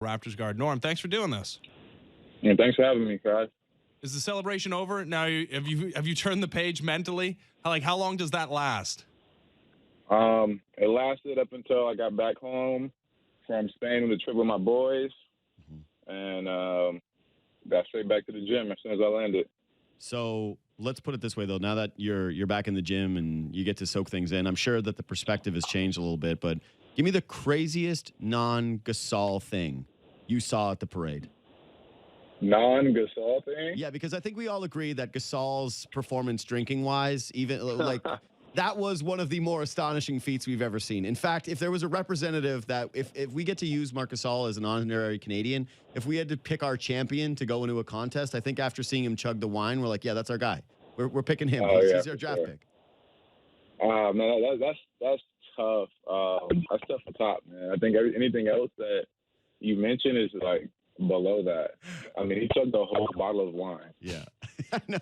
Raptors guard. Norm, thanks for doing this. Yeah, thanks for having me, guys. Is the celebration over now? Have you turned the page mentally? How long does that last? It lasted up until I got back home from Spain with a trip with my boys, and got straight back to the gym as soon as I landed. So let's put it this way, though. Now that you're back in the gym and you get to soak things in, I'm sure that the perspective has changed a little bit. But give me the craziest non-Gasol thing you saw at the parade. Non-Gasol thing? Yeah, because I think we all agree that Gasol's performance drinking-wise, even like that was one of the more astonishing feats we've ever seen. In fact, if there was a representative that if we get to use Marc Gasol as an honorary Canadian, if we had to pick our champion to go into a contest, I think after seeing him chug the wine, we're like, yeah, that's our guy. We're picking him. He's our draft pick. Man, that's tough. That's tough to top, man. I think anything else that you mentioned is like below that. I mean, he chugged a whole bottle of wine. Yeah. I know.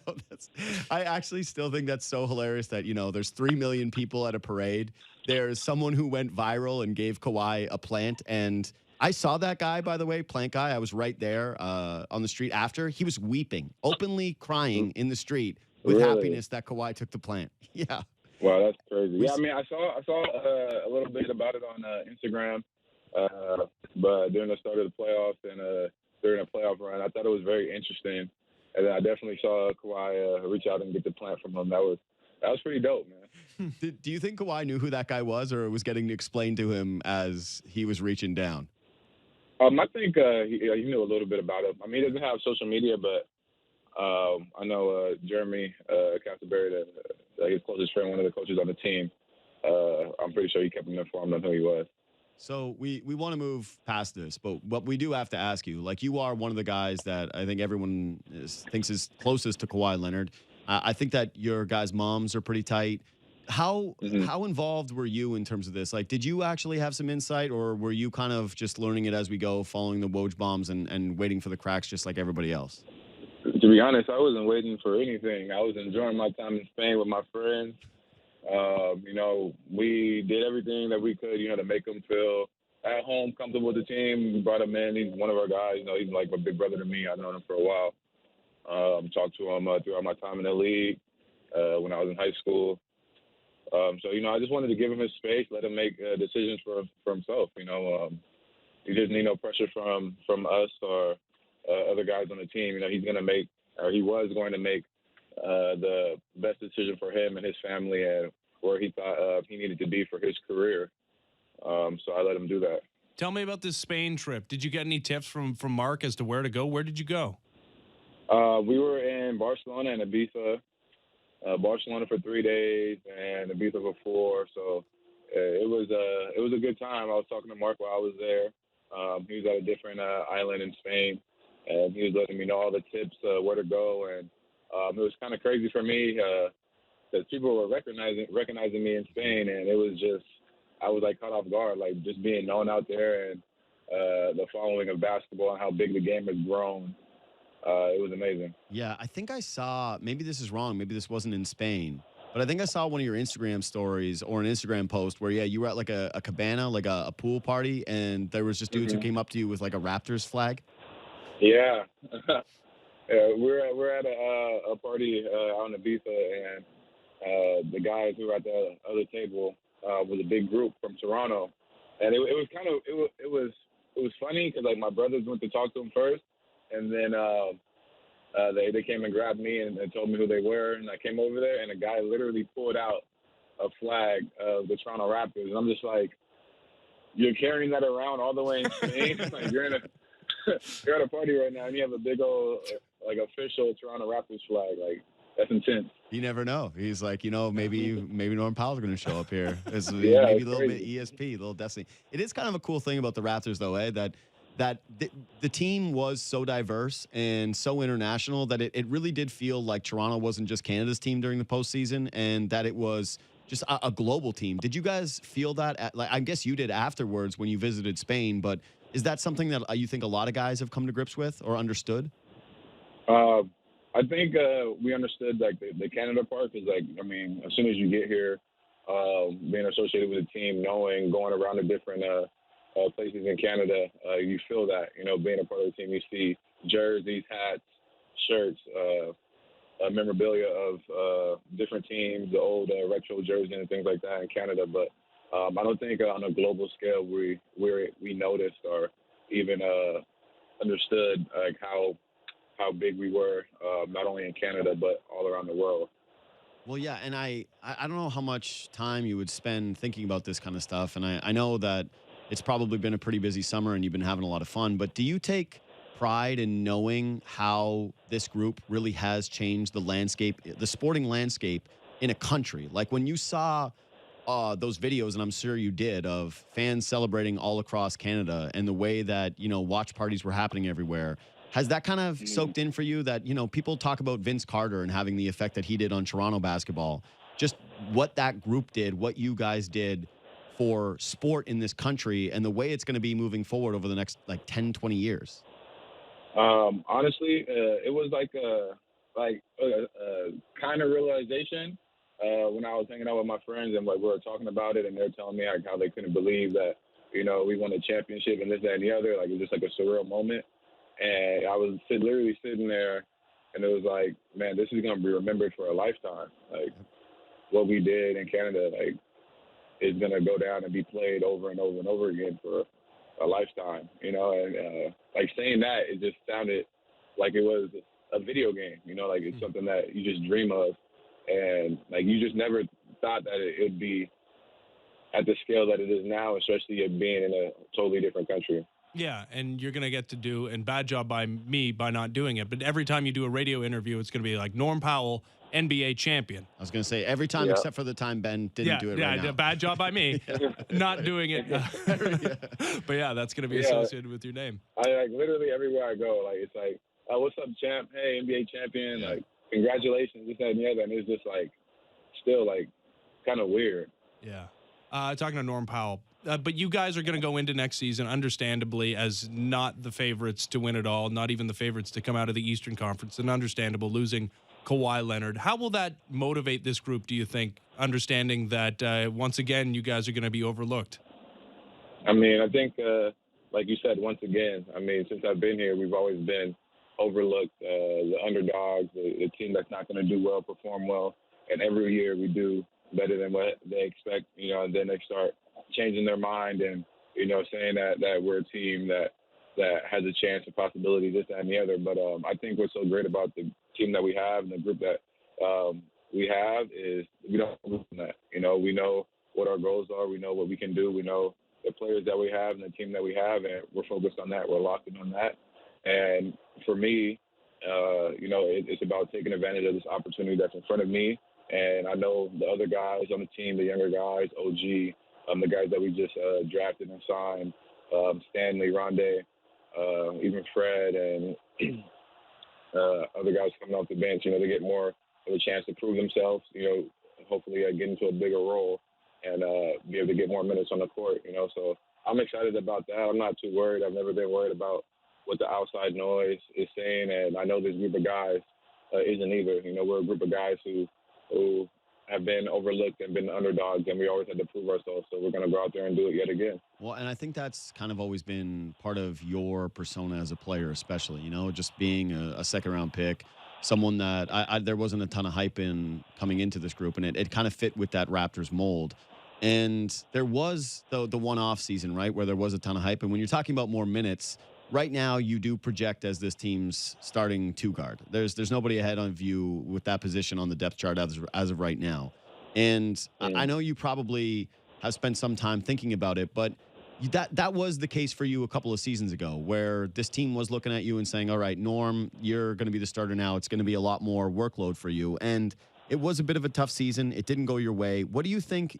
I actually still think that's so hilarious that, there's 3 million people at a parade. There's someone who went viral and gave Kawhi a plant. And I saw that guy, by the way, plant guy. I was right there on the street after. He was weeping, openly crying in the street with happiness that Kawhi took the plant. Yeah. Wow, that's crazy. Yeah, I mean, I saw a little bit about it on Instagram, but during the start of the playoffs and during a playoff run, I thought it was very interesting. And then I definitely saw Kawhi reach out and get the plant from him. That was pretty dope, man. Do you think Kawhi knew who that guy was, or was getting explained to him as he was reaching down? I think he knew a little bit about it. I mean, he doesn't have social media, but I know Jeremy Castleberry, his closest friend, one of the coaches on the team. I'm pretty sure he kept him informed on who he was. So we want to move past this, but what we do have to ask you, like you are one of the guys that I think everyone thinks is closest to Kawhi Leonard. I think that your guys' moms are pretty tight. How involved were you in terms of this? Like, did you actually have some insight, or were you kind of just learning it as we go, following the Woj bombs and waiting for the cracks just like everybody else? To be honest, I wasn't waiting for anything. I was enjoying my time in Spain with my friends. We did everything that we could, to make him feel at home, comfortable with the team. We brought him in. He's one of our guys. He's like my big brother to me. I've known him for a while. Talked to him throughout my time in the league when I was in high school. I just wanted to give him his space, let him make decisions for himself. He didn't need no pressure from us or other guys on the team. He's going to make, or he was going to make, the best decision for him and his family and where he thought he needed to be for his career. So I let him do that. Tell me about this Spain trip. Did you get any tips from Mark as to where to go? Where did you go? We were in Barcelona and Ibiza. Barcelona for 3 days and Ibiza for 4. So it was a good time. I was talking to Mark while I was there. He was at a different island in Spain, and he was letting me know all the tips where to go. And it was kind of crazy for me because people were recognizing me in Spain, and it was just I was like caught off guard, like just being known out there and the following of basketball and how big the game has grown. It was amazing. Yeah, I think I saw, maybe this is wrong, maybe this wasn't in Spain, but I think I saw one of your Instagram stories or an Instagram post where, you were at like a cabana, like a pool party, and there was just dudes who came up to you with like a Raptors flag. Yeah. We're at a party out in Ibiza, and the guys who were at the other table was a big group from Toronto, and it was funny because like my brothers went to talk to him first, and then they came and grabbed me and told me who they were, and I came over there, and a guy literally pulled out a flag of the Toronto Raptors, and I'm just like, you're carrying that around all the way in Spain? Like you're at a party right now, and you have a big old like official Toronto Raptors flag. Like that's intense. You never know. He's like, maybe Norm Powell's going to show up here. Maybe a little bit ESP, a little Destiny. It is kind of a cool thing about the Raptors, though, that the team was so diverse and so international that it really did feel like Toronto wasn't just Canada's team during the postseason, and that it was just a global team. Did you guys feel that? I guess you did afterwards when you visited Spain, but is that something that you think a lot of guys have come to grips with or understood? I think we understood like the Canada part because, like, I mean, as soon as you get here, being associated with a team, going around the different places in Canada, you feel that, being a part of the team. You see jerseys, hats, shirts, memorabilia of different teams, the old retro jersey and things like that in Canada. But I don't think on a global scale we noticed or even understood like how big we were, not only in Canada but all around the world. Well, yeah, and I don't know how much time you would spend thinking about this kind of stuff, and I know that it's probably been a pretty busy summer and you've been having a lot of fun, but do you take pride in knowing how this group really has changed the landscape, the sporting landscape in a country? Like when you saw those videos, and I'm sure you did, of fans celebrating all across Canada and the way that, watch parties were happening everywhere. Has that kind of soaked in for you that, people talk about Vince Carter and having the effect that he did on Toronto basketball, just what that group did, what you guys did for sport in this country and the way it's going to be moving forward over the next 10, 20 years? Honestly, it was like a kind of realization when I was hanging out with my friends and we were talking about it, and they're telling me how they couldn't believe that we won a championship and this, that, and the other. Like, it was just like a surreal moment, and I was literally sitting there, and it was like, man, this is gonna be remembered for a lifetime. Like, what we did in Canada, is gonna go down and be played over and over and over again for a lifetime, and saying that, it just sounded like it was a video game, like it's something that you just dream of, and you just never thought that it would be at the scale that it is now, especially it being in a totally different country. Yeah, and you're going to get to do, and bad job by me by not doing it, but every time you do a radio interview, it's going to be like Norm Powell, NBA champion. I was going to say every time except for the time Ben didn't do it right now. Yeah, bad job by me not doing it. But yeah, that's going to be associated with your name. I literally everywhere I go, it's like, what's up, champ? Hey, NBA champion. Yeah. Congratulations, this, that, and the other. And it's just still kind of weird. Yeah. Talking to Norm Powell. But you guys are going to go into next season, understandably, as not the favorites to win it all, not even the favorites to come out of the Eastern Conference, and understandable, losing Kawhi Leonard. How will that motivate this group, do you think, understanding that, once again, you guys are going to be overlooked? I mean, I think, like you said, once again, since I've been here, we've always been overlooked, the underdogs, the team that's not going to do well, perform well. And every year we do better than what they expect, and then they start changing their mind and, saying that we're a team that has a chance, a possibility, this, that, and the other. But I think what's so great about the team that we have and the group that we have is we don't lose that. We know what our goals are. We know what we can do. We know the players that we have and the team that we have, and we're focused on that. We're locked in on that. And for me, it's about taking advantage of this opportunity that's in front of me. And I know the other guys on the team, the younger guys, OG, the guys that we just drafted and signed, Stanley, Rondé, even Fred, and other guys coming off the bench, they get more of a chance to prove themselves, hopefully get into a bigger role and be able to get more minutes on the court, So I'm excited about that. I'm not too worried. I've never been worried about what the outside noise is saying, and I know this group of guys isn't either. We're a group of guys who have been overlooked and been underdogs, and we always had to prove ourselves. So we're going to go out there and do it yet again. Well, and I think that's kind of always been part of your persona as a player, especially, just being a second-round pick, someone that there wasn't a ton of hype in coming into this group, and it kind of fit with that Raptors mold. And there was the one-off season, right, where there was a ton of hype. And when you're talking about more minutes, right now you do project as this team's starting two guard. There's nobody ahead of you with that position on the depth chart as of right now. And I know you probably have spent some time thinking about it, but that was the case for you a couple of seasons ago, where this team was looking at you and saying, all right, Norm, you're going to be the starter now. It's going to be a lot more workload for you. And it was a bit of a tough season. It didn't go your way. What do you think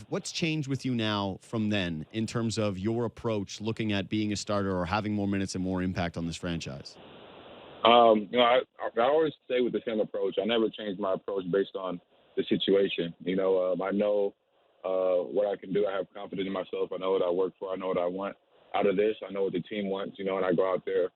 what's changed with you now from then in terms of your approach looking at being a starter or having more minutes and more impact on this franchise? I always stay with the same approach. I never change my approach based on the situation. I know what I can do. I have confidence in myself. I know what I work for. I know what I want out of this. I know what the team wants, and I go out there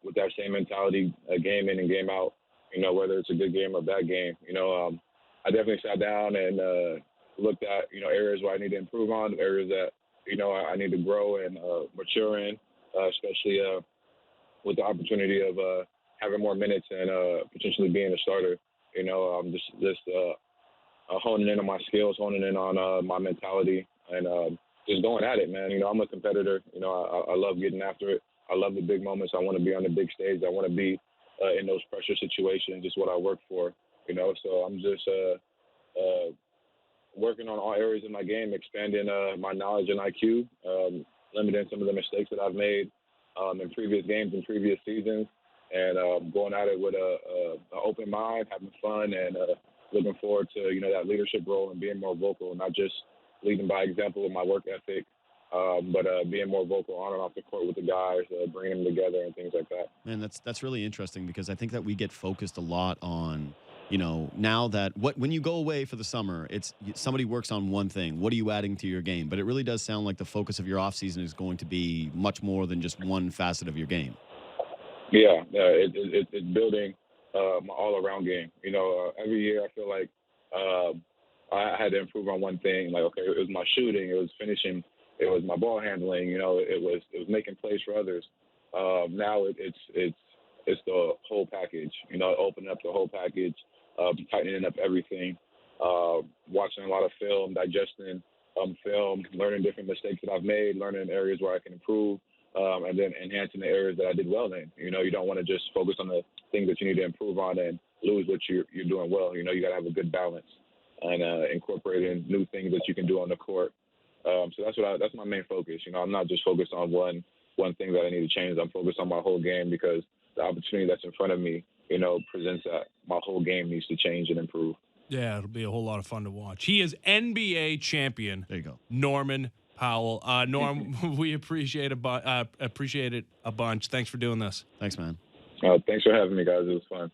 with that same mentality, game in and game out, whether it's a good game or a bad game. I definitely sat down and looked at, areas where I need to improve on, areas that, I need to grow and mature in, especially with the opportunity of having more minutes and potentially being a starter. I'm just honing in on my skills, honing in on my mentality, and just going at it, man. I'm a competitor. I love getting after it. I love the big moments. I want to be on the big stage. I want to be in those pressure situations. It's what I work for. So I'm just working on all areas of my game, expanding my knowledge and IQ, limiting some of the mistakes that I've made in previous games and previous seasons, and going at it with an open mind, having fun, and looking forward to that leadership role and being more vocal, not just leading by example with my work ethic, but being more vocal on and off the court with the guys, bringing them together and things like that. Man, that's really interesting because I think that we get focused a lot on, now that when you go away for the summer, it's somebody works on one thing. What are you adding to your game? But it really does sound like the focus of your offseason is going to be much more than just one facet of your game. Yeah, it's building my all-around game. Every year I feel like I had to improve on one thing. Like, okay, it was my shooting, it was finishing, it was my ball handling. It was making plays for others. Now it's the whole package. Opening up the whole package, tightening up everything, watching a lot of film, digesting film, learning different mistakes that I've made, learning areas where I can improve, and then enhancing the areas that I did well in. You don't want to just focus on the things that you need to improve on and lose what you're doing well. You got to have a good balance and incorporating new things that you can do on the court. So that's my main focus. I'm not just focused on one thing that I need to change. I'm focused on my whole game because the opportunity that's in front of me, presents that my whole game needs to change and improve. Yeah, it'll be a whole lot of fun to watch. He is NBA champion. There you go. Norman Powell. Norm, we appreciate it a bunch. Thanks for doing this. Thanks, man. Thanks for having me, guys. It was fun.